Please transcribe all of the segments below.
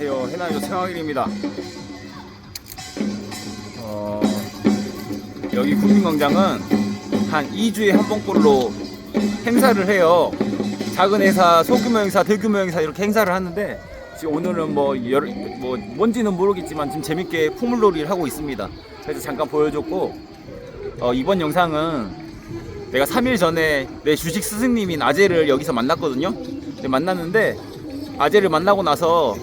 안녕하세요. 해나이조 최강일입니다. 여기 국민광장은 한 2주에 한 번꼴로 행사를 해요. 작은 행사, 소규모 행사, 대규모 행사 이렇게 행사를 하는데 지금 오늘은 뭔지는 모르겠지만 지금 재밌게 풍물놀이를 하고 있습니다. 그래서 잠깐 보여줬고 이번 영상은 내가 3일 전에 내 주식 스승님인 아재를 여기서 만났거든요. 만났는데 아재를 만나고 나서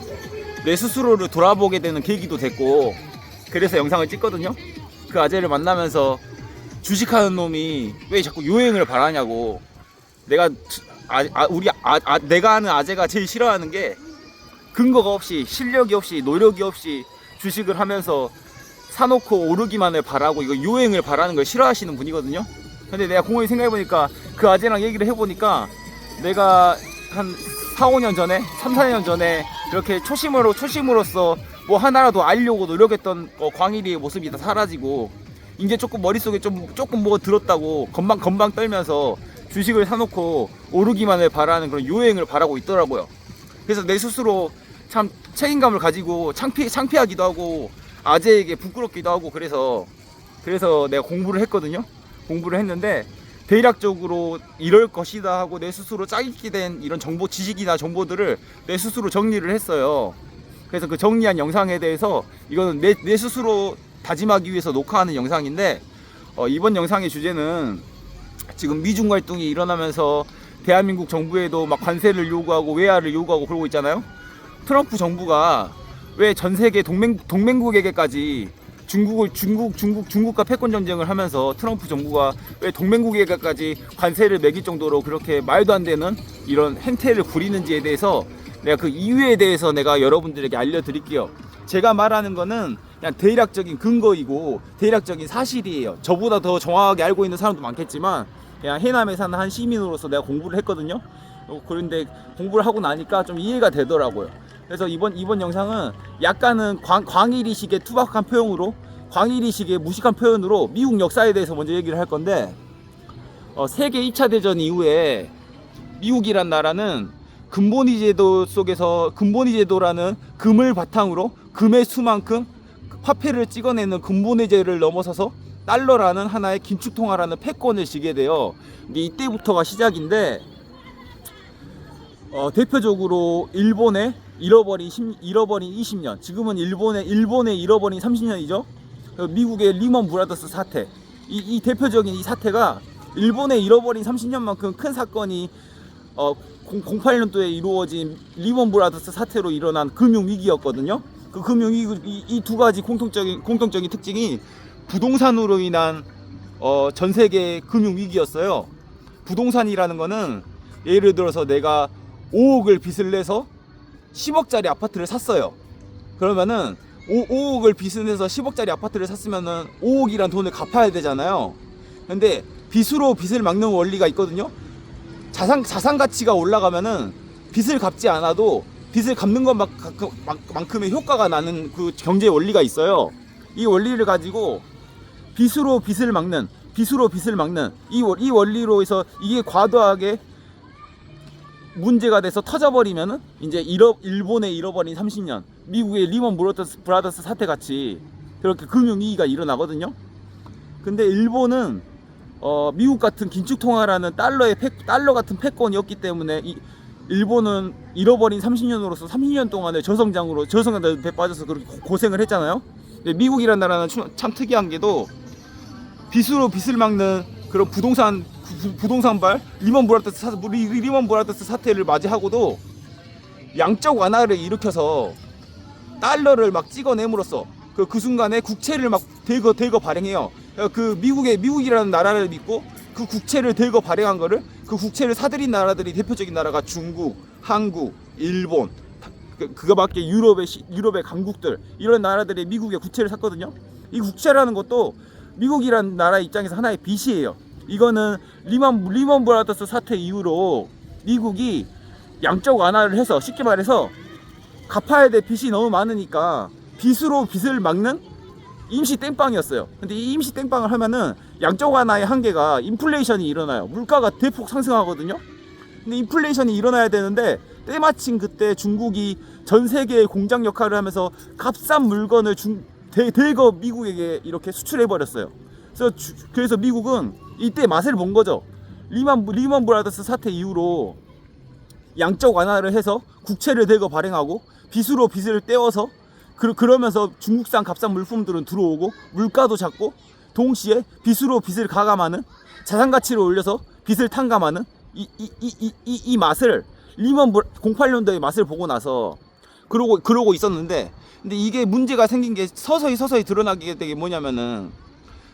내 스스로를 돌아보게 되는 계기도 됐고 그래서 영상을 찍거든요. 그 아재를 만나면서 주식하는 놈이 왜 자꾸 요행을 바라냐고. 내가 내가 아는 아재가 제일 싫어하는 게 근거가 없이 실력이 없이 노력이 없이 주식을 하면서 사놓고 오르기만을 바라고 이거 요행을 바라는 걸 싫어하시는 분이거든요. 근데 내가 공허히 생각해보니까 그 아재랑 얘기를 해보니까 내가 한 4-5년 전에 3-4년 전에 이렇게 초심으로서 뭐 하나라도 알려고 노력했던 광일이의 모습이 다 사라지고 이제 조금 머릿속에 조금 뭐가 들었다고 건방 떨면서 주식을 사놓고 오르기만을 바라는 그런 요행을 바라고 있더라고요. 그래서 내 스스로 참 책임감을 가지고 창피하기도 하고 아재에게 부끄럽기도 하고 그래서 내가 공부를 했거든요. 공부를 했는데 대략적으로 이럴 것이다 하고 내 스스로 짜깁기 된 이런 지식이나 정보들을 내 스스로 정리를 했어요. 그래서 그 정리한 영상에 대해서 이거는 내 스스로 다짐하기 위해서 녹화하는 영상인데 이번 영상의 주제는 지금 미중 갈등이 일어나면서 대한민국 정부에도 막 관세를 요구하고 외화를 요구하고 그러고 있잖아요. 트럼프 정부가 왜 전 세계 동맹국에게까지 중국과 패권 전쟁을 하면서 트럼프 정부가 왜 동맹국에게까지 관세를 매길 정도로 그렇게 말도 안 되는 이런 행태를 부리는지에 대해서 내가 그 이유에 대해서 내가 여러분들에게 알려드릴게요. 제가 말하는 거는 그냥 대략적인 근거이고 대략적인 사실이에요. 저보다 더 정확하게 알고 있는 사람도 많겠지만 그냥 해남에 사는 한 시민으로서 내가 공부를 했거든요. 그런데 공부를 하고 나니까 좀 이해가 되더라고요. 그래서 이번 영상은 약간은 광일이식의 투박한 표현으로 광일이식의 무식한 표현으로 미국 역사에 대해서 먼저 얘기를 할 건데 세계 2차 대전 이후에 미국이란 나라는 금본위 제도 속에서 금본위 제도라는 금을 바탕으로 금의 수만큼 화폐를 찍어내는 금본위제를 넘어서서 달러라는 하나의 긴축통화라는 패권을 지게 돼요. 이때부터가 시작인데 대표적으로 일본의 잃어버린 20년, 지금은 일본의 잃어버린 30년이죠. 미국의 리먼 브라더스 사태, 이 대표적인 이 사태가 일본의 잃어버린 30년만큼 큰 사건이 08년도에 이루어진 리먼 브라더스 사태로 일어난 금융위기였거든요. 그 금융위기 이 두 가지 공통적인 특징이 부동산으로 인한 전 세계 금융위기였어요. 부동산이라는 거는 예를 들어서 내가 5억을 빚을 내서 10억짜리 아파트를 샀어요. 그러면은 5억을 빚을 내서 10억짜리 아파트를 샀으면은 5억이란 돈을 갚아야 되잖아요. 근데 빚으로 빚을 막는 원리가 있거든요. 자산 가치가 올라가면은 빚을 갚지 않아도 빚을 갚는 것만큼의 효과가 나는 그 경제 원리가 있어요. 이 원리를 가지고 빚으로 빚을 막는 이 원리로 해서 이게 과도하게 문제가 돼서 터져버리면은 이제 일본의 잃어버린 30년, 미국의 리먼 브라더스 사태 같이 그렇게 금융위기가 일어나거든요. 근데 일본은 미국 같은 긴축통화라는 달러 같은 패권이었기 때문에 일본은 잃어버린 30년으로서 30년 동안의 저성장에 빠져서 그렇게 고생을 했잖아요. 근데 미국이라는 나라는 참 특이한 게도 빚으로 빚을 막는 그런 부동산발 리먼 브라더스 사태를 맞이하고도 양적 완화를 일으켜서 달러를 막 찍어냄으로써 그 순간에 국채를 막 대거 발행해요. 그 미국이라는 나라를 믿고 그 국채를 대거 발행한 거를 그 국채를 사들인 나라들이 대표적인 나라가 중국, 한국, 일본, 그거밖에 유럽의 강국들 이런 나라들이 미국의 국채를 샀거든요. 이 국채라는 것도 미국이라는 나라 입장에서 하나의 빚이에요. 이거는 리먼 브라더스 사태 이후로 미국이 양적 완화를 해서 쉽게 말해서 갚아야 될 빚이 너무 많으니까 빚으로 빚을 막는 임시 땡빵이었어요. 근데 이 임시 땡빵을 하면은 양적 완화의 한계가 인플레이션이 일어나요. 물가가 대폭 상승하거든요. 근데 인플레이션이 일어나야 되는데 때마침 그때 중국이 전 세계의 공장 역할을 하면서 값싼 물건을 대거 미국에게 이렇게 수출해 버렸어요. 그래서 미국은 이때 맛을 본 거죠. 리먼 브라더스 사태 이후로 양적 완화를 해서 국채를 대거 발행하고 빚으로 빚을 떼어서 그러면서 중국산 값싼 물품들은 들어오고 물가도 작고 동시에 빚으로 빚을 가감하는 자산 가치를 올려서 빚을 탕감하는 이 맛을 08년도의 맛을 보고 나서 그러고 있었는데, 근데 이게 문제가 생긴 게 서서히 드러나게 되게 뭐냐면은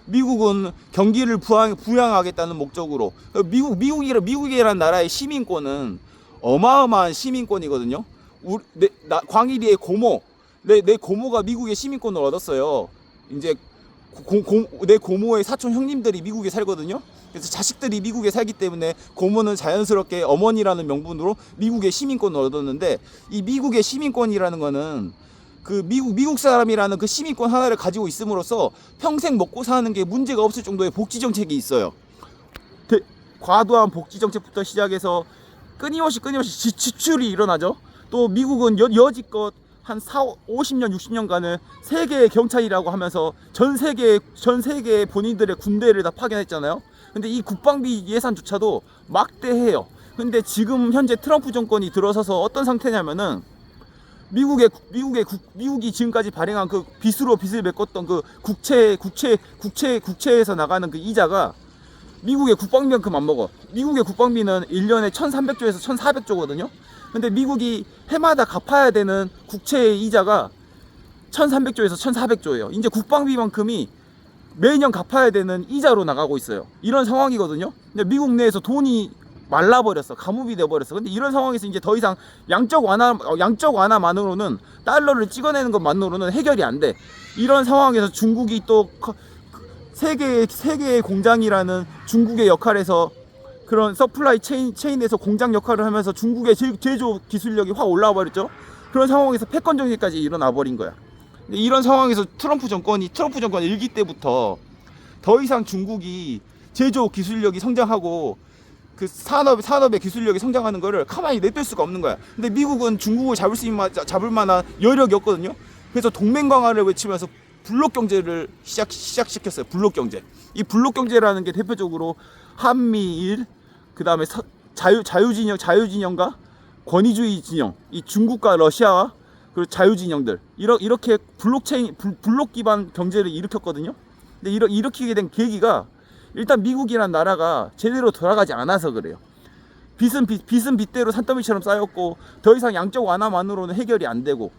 미국은 경기를 부양하겠다는 목적으로 미국이라는 나라의 시민권은 어마어마한 시민권이거든요. 광일이의 고모, 내 고모가 미국의 시민권을 얻었어요. 이제 내 고모의 사촌 형님들이 미국에 살거든요. 그래서 자식들이 미국에 살기 때문에 고모는 자연스럽게 어머니라는 명분으로 미국의 시민권을 얻었는데, 이 미국의 시민권이라는 거는 그 미국 사람이라는 그 시민권 하나를 가지고 있음으로써 평생 먹고 사는 게 문제가 없을 정도의 복지 정책이 있어요. 과도한 복지 정책부터 시작해서 끊임없이 지출이 일어나죠. 또 미국은 여지껏 한 50년, 60년간은 세계의 경찰이라고 하면서 전 세계의 본인들의 군대를 다 파견했잖아요. 근데 이 국방비 예산조차도 막대해요. 근데 지금 현재 트럼프 정권이 들어서서 어떤 상태냐면은 미국이 지금까지 발행한 그 빚으로 빚을 메꿨던 그 국채에서 나가는 그 이자가 미국의 국방비만큼 안 먹어. 미국의 국방비는 1년에 1300조에서 1400조거든요. 근데 미국이 해마다 갚아야 되는 국채의 이자가 1300조에서 1400조예요. 이제 국방비만큼이 매년 갚아야 되는 이자로 나가고 있어요. 이런 상황이거든요. 근데 미국 내에서 돈이 말라버렸어. 가뭄이 돼버렸어. 근데 이런 상황에서 이제 더 이상 양적 완화만으로는, 달러를 찍어내는 것만으로는 해결이 안 돼. 이런 상황에서 중국이 또 세계의 공장이라는 중국의 역할에서 그런 서플라이 체인에서 공장 역할을 하면서 중국의 제조 기술력이 확 올라와 버렸죠. 그런 상황에서 패권 정책까지 일어나 버린 거야. 이런 상황에서 트럼프 정권 1기 때부터 더 이상 중국이 제조 기술력이 성장하고 그 산업의 기술력이 성장하는 거를 가만히 내뺄 수가 없는 거야. 근데 미국은 중국을 잡을 만한 여력이 없거든요. 그래서 동맹 강화를 외치면서 블록 경제를 시작시켰어요. 블록 경제. 이 블록 경제라는 게 대표적으로 한미일, 그다음에 자유진영과 권위주의 진영, 이 중국과 러시아와 그리고 자유진영들, 이렇게 블록 기반 경제를 일으켰거든요. 근데 일으키게 된 계기가 일단 미국이란 나라가 제대로 돌아가지 않아서 그래요. 빚은 빚대로 산더미처럼 쌓였고 더 이상 양적 완화만으로는 해결이 안 되고,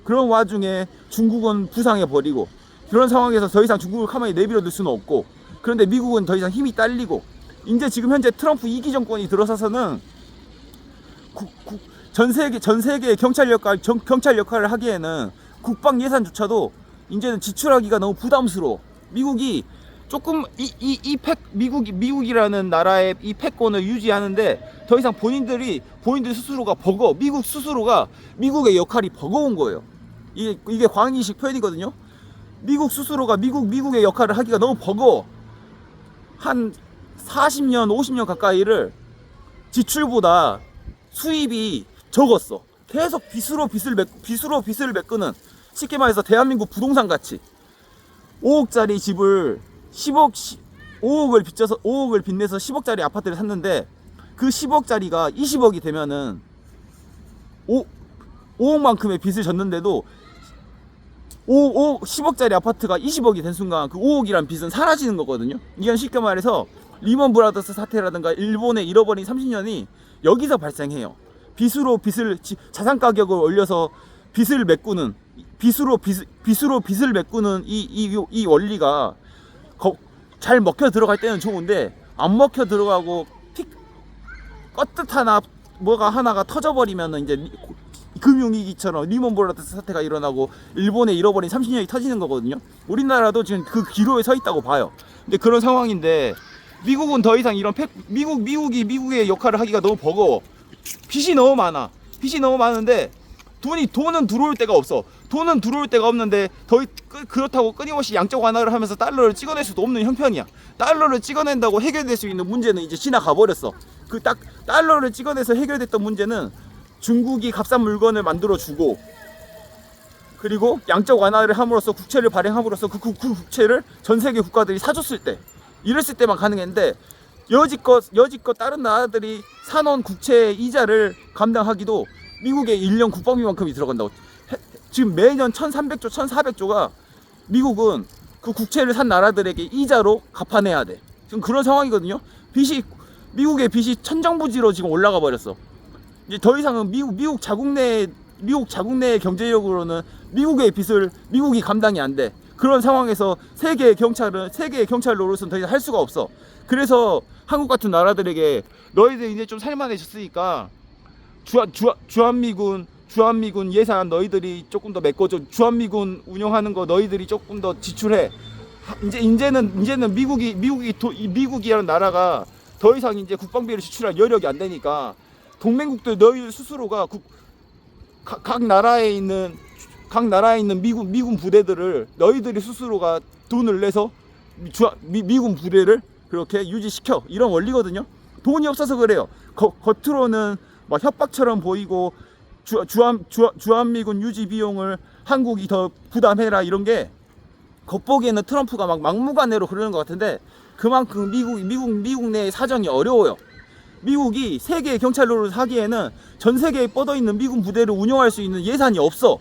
그런 와중에 중국은 부상해 버리고, 그런 상황에서 더 이상 중국을 가만히 내버려둘 수는 없고, 그런데 미국은 더 이상 힘이 딸리고, 이제 지금 현재 트럼프 2기 정권이 들어서서는 전 세계의 경찰 역할을 하기에는 국방 예산조차도 이제는 지출하기가 너무 부담스러워. 미국이 조금 미국이라는 나라의 이 패권을 유지하는데 더 이상 본인들 스스로가 미국 스스로가 미국의 역할이 버거운 거예요. 이게 광의식 표현이거든요. 미국 스스로가 미국의 역할을 하기가 너무 버거워. 한 40년, 50년 가까이를 지출보다 수입이 적었어. 계속 빚으로 빚을 메꾸는, 쉽게 말해서 대한민국 부동산 가치 5억짜리 집을 5억을 빚내서 10억짜리 아파트를 샀는데, 그 10억짜리가 20억이 되면은 5억만큼의 빚을 졌는데도 10억짜리 아파트가 20억이 된 순간 그 5억이란 빚은 사라지는 거거든요. 이건 쉽게 말해서 리먼 브라더스 사태라든가 일본의 잃어버린 30년이 여기서 발생해요. 자산 가격을 올려서 빚을 메꾸는 이 원리가 잘 먹혀 들어갈 때는 좋은데, 안 먹혀 들어가고 껐듯 뭐가 하나가 터져버리면은 이제 금융위기처럼 리먼 브라더스 사태가 일어나고 일본의 잃어버린 30년이 터지는 거거든요. 우리나라도 지금 그 기로에 서 있다고 봐요. 근데 그런 상황인데 미국은 더 이상 미국의 역할을 하기가 너무 버거워. 빚이 너무 많은데 돈은 들어올 데가 없어. 돈은 들어올 데가 없는데 그렇다고 끊임없이 양적 완화를 하면서 달러를 찍어낼 수도 없는 형편이야. 달러를 찍어낸다고 해결될 수 있는 문제는 이제 지나가 버렸어. 달러를 찍어내서 해결됐던 문제는 중국이 값싼 물건을 만들어 주고, 그리고 양적 완화를 함으로써 국채를 발행함으로써 그 국채를 전 세계 국가들이 사줬을 때, 이랬을 때만 가능했는데, 여지껏 다른 나라들이 사놓은 국채 이자를 감당하기도 미국의 1년 국방비만큼이 들어간다고. 지금 매년 1300조 1400조가 미국은 그 국채를 산 나라들에게 이자로 갚아내야 돼. 지금 그런 상황이거든요. 미국의 빚이 천정부지로 지금 올라가 버렸어. 이제 더 이상은 미국 자국 내의 경제력으로는 미국의 빚을 미국이 감당이 안 돼. 그런 상황에서 세계의 경찰 노릇은 더 이상 할 수가 없어. 그래서 한국 같은 나라들에게 너희들 이제 좀 살만해졌으니까 주한미군 예산 너희들이 조금 더 메꿔줘. 주한미군 운영하는 거 너희들이 조금 더 지출해. 이제는 미국이라는 나라가 더 이상 이제 국방비를 지출할 여력이 안 되니까 동맹국들 너희들 스스로가 각 나라에 있는 미군 부대들을 너희들이 스스로가 돈을 내서 미군 부대를 그렇게 유지시켜. 이런 원리거든요. 돈이 없어서 그래요. 겉으로는 막 협박처럼 보이고 주한미군 유지 비용을 한국이 더 부담해라 이런 게 겉보기에는 트럼프가 막 막무가내로 그러는 것 같은데, 그만큼 미국 내의 사정이 어려워요. 미국이 세계의 경찰 노릇을 하기에는 전 세계에 뻗어 있는 미군 부대를 운영할 수 있는 예산이 없어.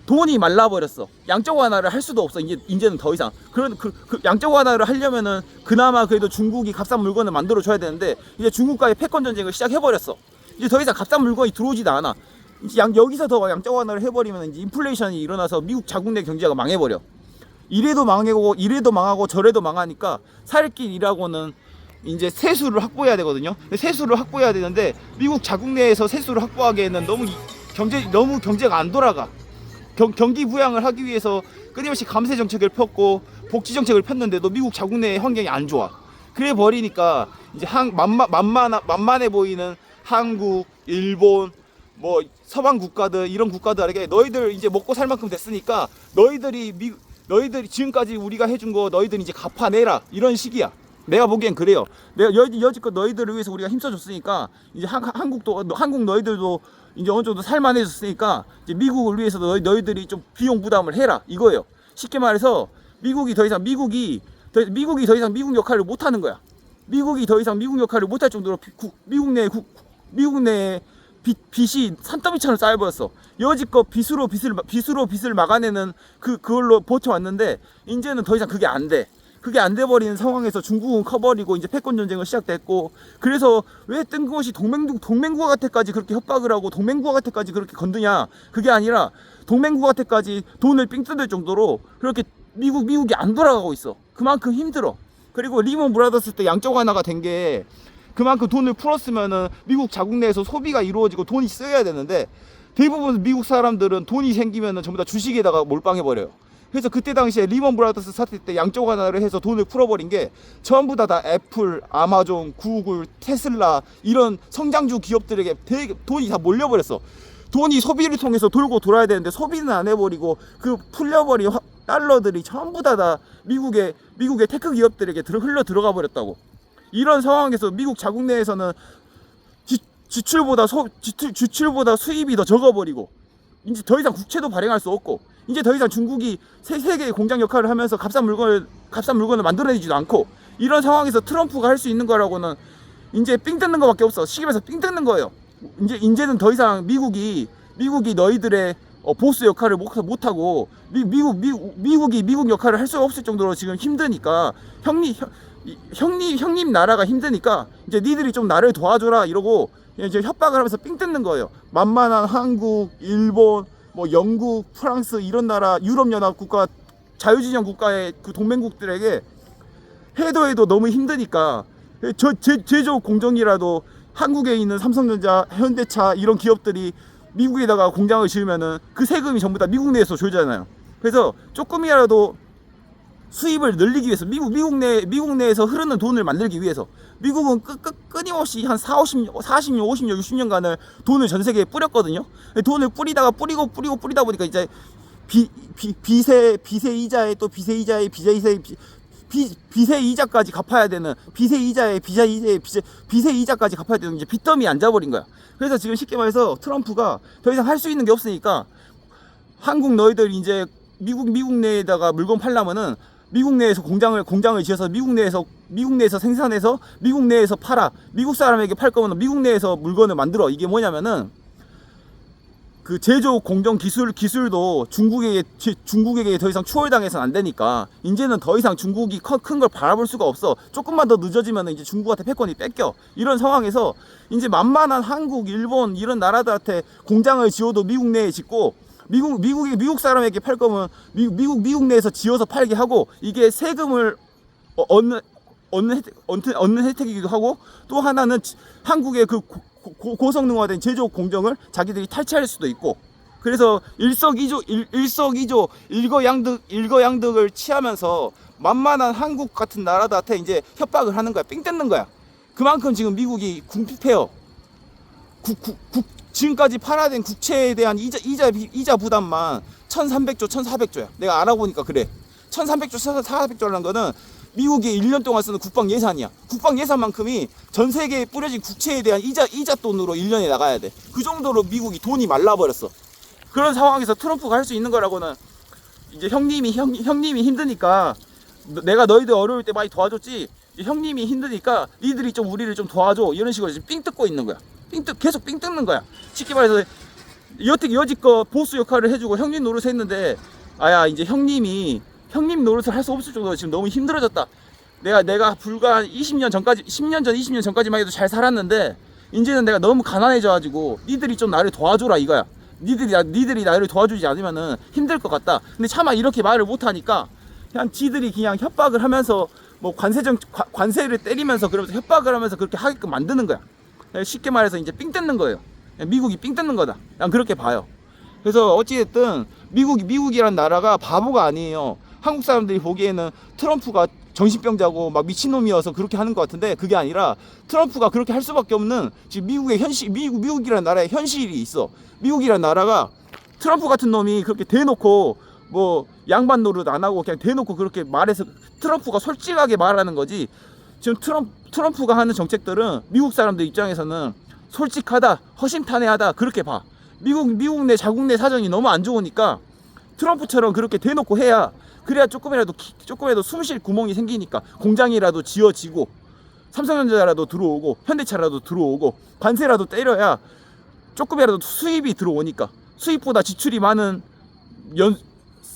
돈이 말라버렸어. 양적 완화를 할 수도 없어. 이제는 더 이상. 그 양적 완화를 하려면은 그나마 그래도 중국이 값싼 물건을 만들어 줘야 되는데, 이제 중국과의 패권 전쟁을 시작해버렸어. 이제 더 이상 값싼 물건이 들어오지도 않아. 여기서 더 양적 완화를 해버리면 이제 인플레이션이 일어나서 미국 자국 내 경제가 망해버려. 이래도 망하고 저래도 망하니까 살 길이라고는 이제 세수를 확보해야 되거든요. 세수를 확보해야 되는데 미국 자국 내에서 세수를 확보하기에는 너무 경제가 안 돌아가. 경기 부양을 하기 위해서 끊임없이 감세 정책을 폈고 복지 정책을 폈는데도 미국 자국 내의 환경이 안 좋아. 그래 버리니까 이제 만만해 보이는 한국, 일본, 뭐 서방 국가들, 이런 국가들에게 너희들 이제 먹고 살 만큼 됐으니까 너희들이 지금까지 우리가 해준 거 너희들 이제 갚아내라, 이런 식이야. 내가 보기엔 그래요. 내가 여지껏 너희들을 위해서 우리가 힘써줬으니까 이제 한국 너희들도 이제 어느 정도 살만해졌으니까 이제 미국을 위해서 너희들이 좀 비용 부담을 해라, 이거예요. 쉽게 말해서 미국이 더 이상 미국 역할을 못 하는 거야. 미국이 더 이상 미국 역할을 못 할 정도로 미국 내에 빚이 산더미처럼 쌓여버렸어. 여지껏 빚으로 빚을 막아내는 그걸로 버텨왔는데 이제는 더 이상 그게 안 돼. 그게 안 돼버리는 상황에서 중국은 커버리고 이제 패권 전쟁은 시작됐고, 그래서 왜 뜬금없이 동맹국가한테까지 그렇게 협박을 하고 동맹국가한테까지 그렇게 건드냐. 그게 아니라 동맹국가한테까지 돈을 삥 뜯을 정도로 그렇게 미국이 안 돌아가고 있어. 그만큼 힘들어. 그리고 리먼 브라더스 때 양적 완화가 된 게 그만큼 돈을 풀었으면은 미국 자국 내에서 소비가 이루어지고 돈이 쓰여야 되는데, 대부분 미국 사람들은 돈이 생기면은 전부 다 주식에다가 몰빵해 버려요. 그래서 그때 당시에 리먼 브라더스 사태 때 양적 완화를 해서 돈을 풀어버린 게 전부 다 애플, 아마존, 구글, 테슬라 이런 성장주 기업들에게 돈이 다 몰려버렸어. 돈이 소비를 통해서 돌고 돌아야 되는데 소비는 안 해버리고 그 풀려버린 달러들이 전부 다 미국의 테크 기업들에게 흘러 들어가 버렸다고. 이런 상황에서 미국 자국 내에서는 지출보다 수입이 더 적어버리고, 이제 더 이상 국채도 발행할 수 없고, 이제 더 이상 중국이 세계의 공장 역할을 하면서 값싼 물건을 만들어내지도 않고, 이런 상황에서 트럼프가 할 수 있는 거라고는 이제 삥 뜯는 거밖에 없어. 시계에서 삥 뜯는 거예요. 이제는 더 이상 미국이 너희들의 보스 역할을 못하고 미국이 미국 역할을 할 수 없을 정도로 지금 힘드니까, 형님 나라가 힘드니까 이제 니들이 좀 나를 도와줘라 이러고 이제 협박을 하면서 삥 뜯는 거예요. 만만한 한국, 일본, 뭐 영국, 프랑스 이런 나라, 유럽연합 국가, 자유진영 국가의 그 동맹국들에게 해도 너무 힘드니까 제조업 공정이라도 한국에 있는 삼성전자, 현대차 이런 기업들이 미국에다가 공장을 지으면은 그 세금이 전부 다 미국 내에서 줘잖아요. 그래서 조금이라도 수입을 늘리기 위해서 미국 내에서 흐르는 돈을 만들기 위해서 미국은 끊임없이 한 40년, 50년, 60년간을 돈을 전 세계에 뿌렸거든요. 돈을 뿌리다 보니까 이제 빚의 이자에 또 빚의 빚의 이자까지 갚아야 되는 빚의 이자까지 갚아야 되는 이제 빚더미 앉아버린 거야. 그래서 지금 쉽게 말해서 트럼프가 더 이상 할 수 있는 게 없으니까 한국 너희들 이제 미국 내에다가 물건 팔려면은 미국 내에서 공장을 지어서 미국 내에서 생산해서 미국 내에서 팔아. 미국 사람에게 팔 거면 미국 내에서 물건을 만들어. 이게 뭐냐면은 그 제조 공정 기술도 중국에게 더 이상 추월당해서는 안 되니까 이제는 더 이상 중국이 큰 걸 바라볼 수가 없어. 조금만 더 늦어지면 이제 중국한테 패권이 뺏겨. 이런 상황에서 이제 만만한 한국, 일본 이런 나라들한테 공장을 지어도 미국 내에 짓고 미국 사람에게 팔 거면 미국 내에서 지어서 팔게 하고 이게 세금을 얻는 혜택이기도 하고 또 하나는 한국의 그 고성능화된 제조 공정을 자기들이 탈취할 수도 있고 그래서 일거양득을 취하면서 만만한 한국 같은 나라들한테 이제 협박을 하는 거야. 삥 뜯는 거야. 그만큼 지금 미국이 궁핍해요. 지금까지 팔아낸 국채에 대한 이자 부담만 1300조, 1400조야. 내가 알아보니까 그래. 1300조, 1400조라는 거는 미국이 1년 동안 쓰는 국방 예산이야. 국방 예산만큼이 전 세계에 뿌려진 국채에 대한 이자 돈으로 1년에 나가야 돼. 그 정도로 미국이 돈이 말라버렸어. 그런 상황에서 트럼프가 할 수 있는 거라고는 이제 형님이 힘드니까 내가 너희들 어려울 때 많이 도와줬지. 형님이 힘드니까 니들이 좀 우리를 좀 도와줘. 이런 식으로 지금 삥 뜯고 있는 거야. 계속 삥 뜯는 거야. 쉽게 말해서 여지껏 보스 역할을 해주고 형님 노릇 했는데 아야 이제 형님 노릇을 할 수 없을 정도로 지금 너무 힘들어졌다. 내가 불과 10년 전까지만 해도 잘 살았는데 이제는 내가 너무 가난해져가지고 니들이 좀 나를 도와줘라 이거야. 니들이 나를 도와주지 않으면은 힘들 것 같다. 근데 차마 이렇게 말을 못하니까 그냥 지들이 그냥 협박을 하면서 뭐 관세를 때리면서 그러면서 협박을 하면서 그렇게 하게끔 만드는 거야. 쉽게 말해서 이제 삥 뜯는 거예요. 미국이 삥 뜯는 거다. 난 그렇게 봐요. 그래서 어찌됐든 미국이란 나라가 바보가 아니에요. 한국 사람들이 보기에는 트럼프가 정신병자고 막 미친놈이어서 그렇게 하는 것 같은데 그게 아니라 트럼프가 그렇게 할 수밖에 없는 지금 미국이라는 나라의 현실이 있어. 미국이라는 나라가 트럼프 같은 놈이 그렇게 대놓고 뭐 양반 노릇 안 하고 그냥 대놓고 그렇게 말해서 트럼프가 솔직하게 말하는 거지. 지금 트럼프가 하는 정책들은 미국 사람들 입장에서는 솔직하다, 허심탄회하다 그렇게 봐. 미국 내 자국 내 사정이 너무 안 좋으니까 트럼프처럼 그렇게 대놓고 해야 그래야 조금이라도 숨 쉴 구멍이 생기니까 공장이라도 지어지고 삼성전자라도 들어오고 현대차라도 들어오고 관세라도 때려야 조금이라도 수입이 들어오니까 수입보다 지출이 많은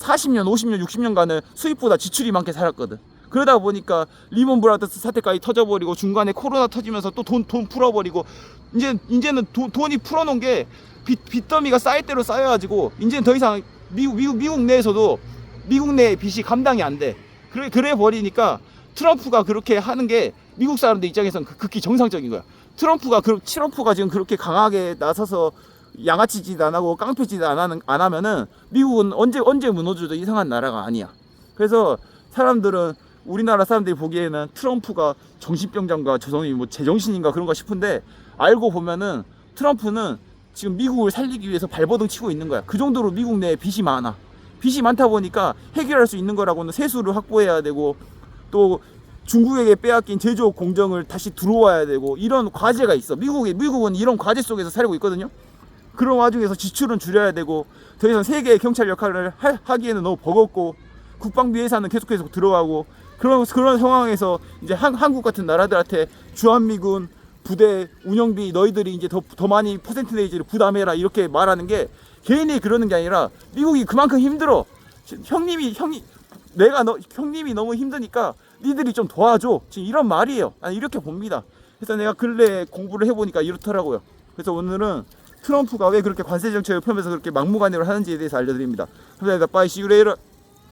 40년, 50년, 60년간은 수입보다 지출이 많게 살았거든. 그러다 보니까 리먼 브라더스 사태까지 터져버리고 중간에 코로나 터지면서 또 돈 풀어버리고 이제는 돈이 풀어놓은 게 빚더미가 쌓일 대로 쌓여가지고 이제는 더 이상 미국 내에서도 미국 내의 빚이 감당이 안 돼. 그래 버리니까 트럼프가 그렇게 하는 게 미국 사람들 입장에서는 극히 정상적인 거야. 트럼프가 지금 그렇게 강하게 나서서 양아치짓 안 하고 깡패짓 안 하면은 미국은 언제 무너져도 이상한 나라가 아니야. 그래서 우리나라 사람들이 보기에는 트럼프가 정신병자인가 저놈이 뭐 제정신인가 그런가 싶은데 알고 보면은 트럼프는 지금 미국을 살리기 위해서 발버둥 치고 있는 거야. 그 정도로 미국 내에 빚이 많아. 빚이 많다 보니까 해결할 수 있는 거라고는 세수를 확보해야 되고 또 중국에게 빼앗긴 제조 공정을 다시 들어와야 되고 이런 과제가 있어. 미국은 이런 과제 속에서 살고 있거든요. 그런 와중에서 지출은 줄여야 되고 더 이상 세계의 경찰 역할을 하기에는 너무 버겁고 국방비 예산은 계속해서 들어가고 그런 상황에서 이제 한국 같은 나라들한테 주한미군 부대 운영비 너희들이 이제 더 많이 퍼센트 내지를 부담해라 이렇게 말하는 게 개인이 그러는 게 아니라 미국이 그만큼 힘들어. 형님이 너무 힘드니까 니들이 좀 도와줘. 지금 이런 말이에요. 나는 이렇게 봅니다. 그래서 내가 근래 공부를 해보니까 이렇더라고요. 그래서 오늘은 트럼프가 왜 그렇게 관세 정책을 펴면서 그렇게 막무가내로 하는지에 대해서 알려드립니다. 감사합니다. Bye. See you later.